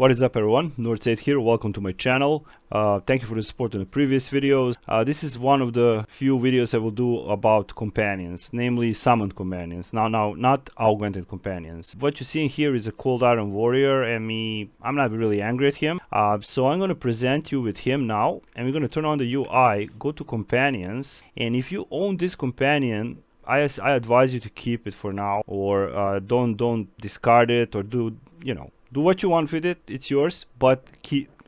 What is up everyone, Northside here, welcome to my channel. Thank you for the support in the previous videos. This is one of the few videos I will do about companions, namely summoned companions. Now not augmented companions. What you're seeing here is a cold iron warrior, and I'm not really angry at him. So I'm going to present you with him now, and we're going to turn on the UI, go to companions, and if you own this companion, I advise you to keep it for now, or don't discard it, or do what you want with it. It's yours, but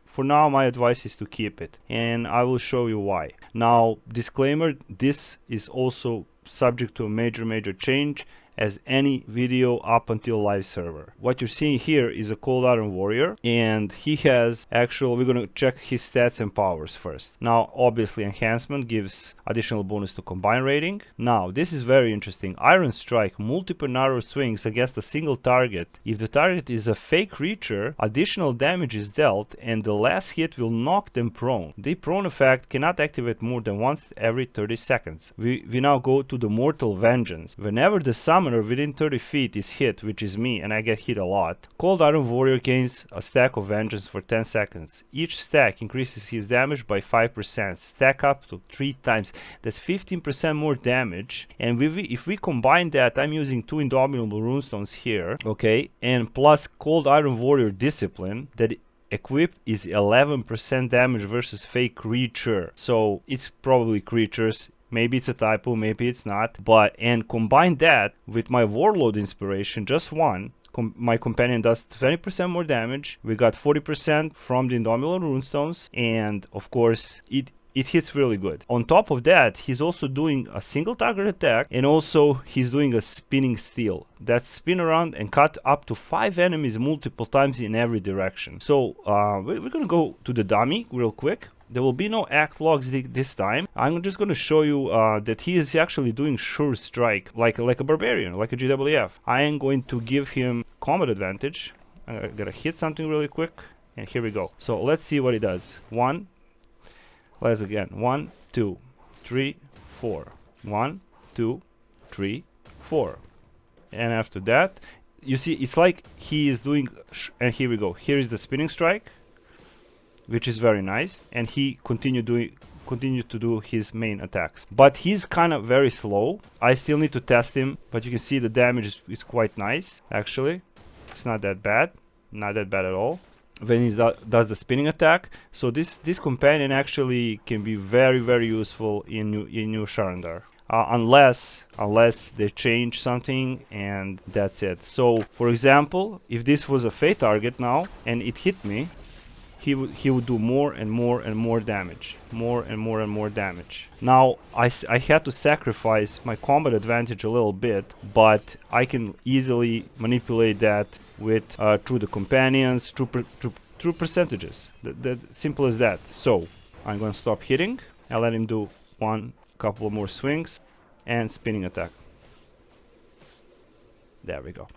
for now my advice is to keep it, and I will show you why. Now, disclaimer, this is also subject to a major change as any video up until live server. What you're seeing here is a cold iron warrior, and he has we're going to check his stats and powers first. Now obviously enhancement gives additional bonus to combine rating. Now this is very interesting. Iron strike, multiple narrow swings against a single target. If the target is a fake creature, additional damage is dealt and the last hit will knock them prone. The prone effect cannot activate more than once every 30 seconds. We now go to the mortal vengeance. Whenever the summoner within 30 feet is hit, which is me, and I get hit a lot, cold iron warrior gains a stack of vengeance for 10 seconds. Each stack increases his damage by 5%, stack up to 3 times. That's 15% more damage, and if we combine that, I'm using 2 indomitable runestones here, okay, and plus cold iron warrior discipline, that equip is 11% damage versus fake creature. So it's probably creatures. Maybe it's a typo, maybe it's not, and combine that with my warlord inspiration, just one. My companion does 20% more damage. We got 40% from the indomitable runestones, and of course it hits really good. On top of that, he's also doing a single target attack, and also he's doing a spinning steel. That's spin around and cut up to 5 enemies multiple times in every direction. So we're gonna go to the dummy real quick. There will be no act logs this time. I'm just going to show you that he is actually doing sure strike, like a barbarian, like a GWF. I am going to give him combat advantage. I'm going to hit something really quick, and here we go. So let's see what he does. 1, 2, 3, 4. 1, 2, 3, 4. And after that, you see, it's like he is doing, and here we go. Here is the spinning strike, which is very nice, and he continued to do his main attacks. But he's kind of very slow. I still need to test him, but you can see the damage is quite nice, actually. It's not that bad, not that bad at all when he does the spinning attack. So this companion actually can be very useful in new Sharandar. Unless they change something, and that's it. So for example, if this was a fate target now and it hit me, he would do more and more damage. More and more damage. Now, I had to sacrifice my combat advantage a little bit, but I can easily manipulate that with through the companions, through percentages. That simple as that. So, I'm going to stop hitting. I'll let him do couple more swings, and spinning attack. There we go.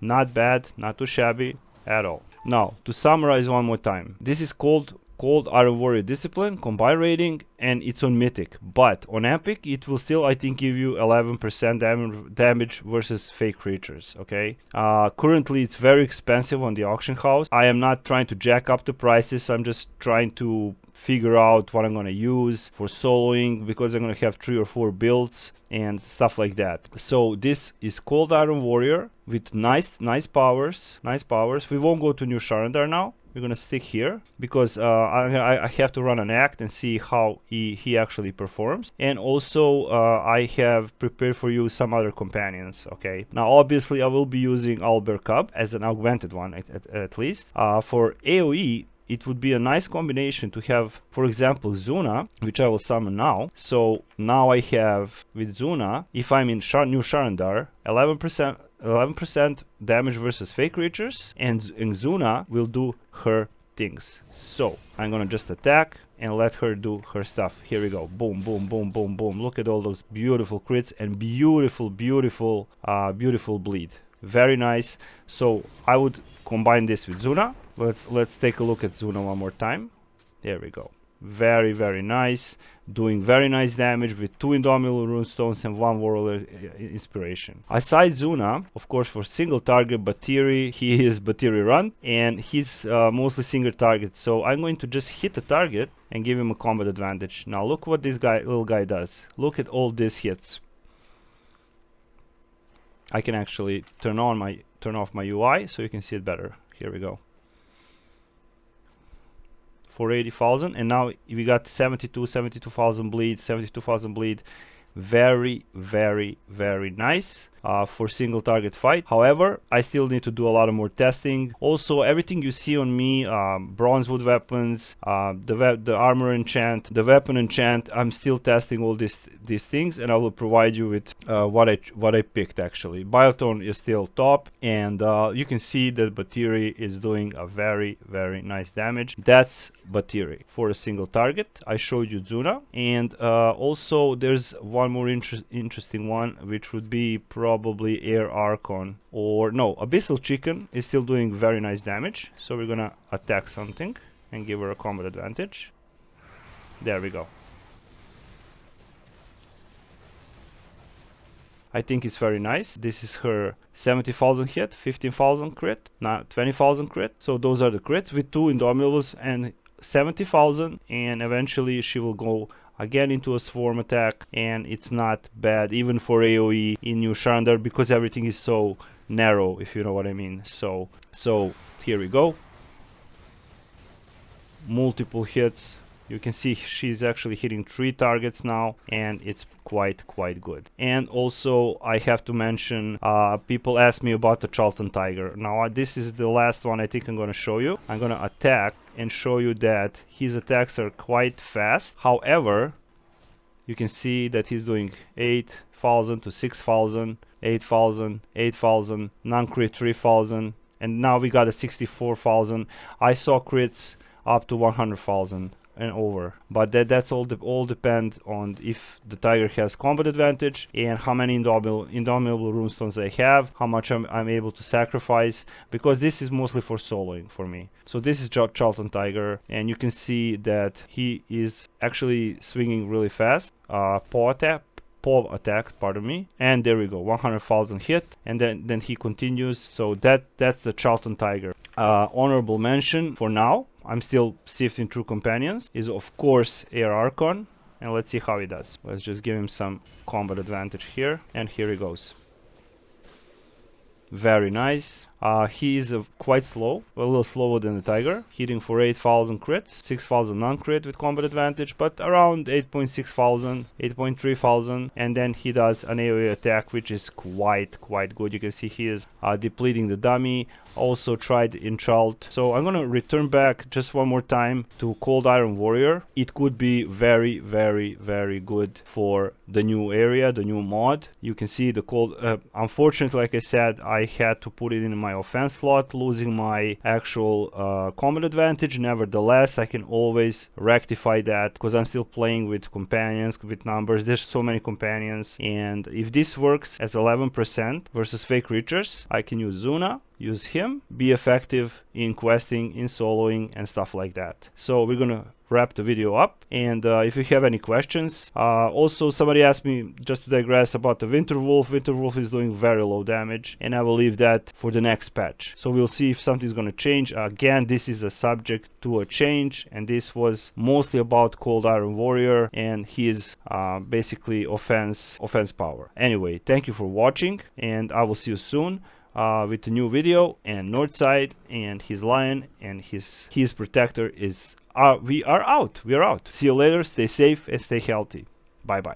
Not bad, not too shabby at all. Now, to summarize one more time, this is called Iron Warrior Discipline, combine rating, and it's on Mythic. But on Epic, it will still, I think, give you 11% damage versus fake creatures, okay? Currently, it's very expensive on the auction house. I am not trying to jack up the prices. I'm just trying to figure out what I'm going to use for soloing, because I'm going to have 3 or 4 builds and stuff like that. So this is Cold Iron Warrior with nice powers. We won't go to New Sharandar now. We're going to stick here because I have to run an act and see how he actually performs. And also I have prepared for you some other companions, okay? Now obviously I will be using Owlbear Cub as an augmented one at least. For AoE, it would be a nice combination to have, for example, Xuna, which I will summon now. So now I have with Xuna, if I'm in New Sharandar, 11% damage versus fake creatures, and Xuna will do her things. So I'm gonna just attack and let her do her stuff. Here we go. Boom, boom, boom, boom, boom. Look at all those beautiful crits and beautiful bleed. Very nice. So I would combine this with Xuna. Let's take a look at Xuna one more time. There we go. Very, very nice. Doing very nice damage with 2 Indomitable Runestones and 1 Warlord Inspiration. Aside Xuna, of course, for single target Batiri, he is Batiri run, and he's mostly single target. So I'm going to just hit the target and give him a combat advantage. Now look what this little guy does. Look at all these hits. I can actually turn off my UI so you can see it better. Here we go. 480,000, and now we got 72,000 bleed, 72,000 bleed. Very, very, very nice for single target fight. However, I still need to do a lot of more testing. Also, everything you see on me, bronzewood weapons, the armor enchant, the weapon enchant, I'm still testing all these things, and I will provide you with what I picked actually. Biotone is still top, and you can see that Batiri is doing a very, very nice damage. That's Batiri for a single target. I showed you Xuna, and also there's one more interesting one, which would be probably Air Archon, or no, Abyssal Chicken is still doing very nice damage. So we're gonna attack something and give her a combat advantage. There we go. I think it's very nice. This is her 70,000 hit, 15,000 crit, now 20,000 crit. So those are the crits with 2 Indomitables and 70,000, and eventually she will go again into a swarm attack, and it's not bad even for AoE in new Sharandar because everything is so narrow, if you know what I mean. So here we go. Multiple hits. You can see she's actually hitting 3 targets now, and it's quite good. And also I have to mention, people ask me about the Chultan Tiger. Now this is the last one I think I'm going to show you. I'm going to attack and show you that his attacks are quite fast. However, you can see that he's doing 8,000 to 6,000, 8,000, 8,000, non-crit 3,000, and now we got a 64,000. I saw crits up to 100,000 and over, but that's all depend on if the tiger has combat advantage and how many indomitable runestones I have, how much I'm able to sacrifice, because this is mostly for soloing for me. So this is Chultan Tiger, and you can see that he is actually swinging really fast. Paw attack, pardon me, and there we go, 100,000 hit, and then he continues. So that's the Chultan Tiger. Honorable mention for now, I'm still sifting through companions, is of course Air Archon, and let's see how he does. Let's just give him some combat advantage here, and here he goes. Very nice. He is quite slow, a little slower than the tiger, hitting for 8,000 crits, 6,000 non-crit with combat advantage, but around 8,600, 8,300, and then he does an AoE attack, which is quite good. You can see he is depleting the dummy. Also tried Enchant. So I'm gonna return back just one more time to Cold Iron Warrior. It could be very good for the new area, the new mod. You can see the cold. Unfortunately, like I said, I had to put it in my offense slot, losing my actual combat advantage. Nevertheless, I can always rectify that because I'm still playing with companions, with numbers. There's so many companions, and if this works as 11% versus fake creatures, I can use Xuna, use him, be effective in questing, in soloing, and stuff like that. So we're gonna wrap the video up, and if you have any questions, also somebody asked me, just to digress, about the Winter Wolf. Winter Wolf is doing very low damage, and I will leave that for the next patch. So we'll see if something's gonna change. Again, this is a subject to a change, and this was mostly about Cold Iron Warrior and his basically offense power. Anyway, thank you for watching, and I will see you soon with a new video. And Northside and his lion and his protector is we are out. See you later. Stay safe and stay healthy. Bye bye.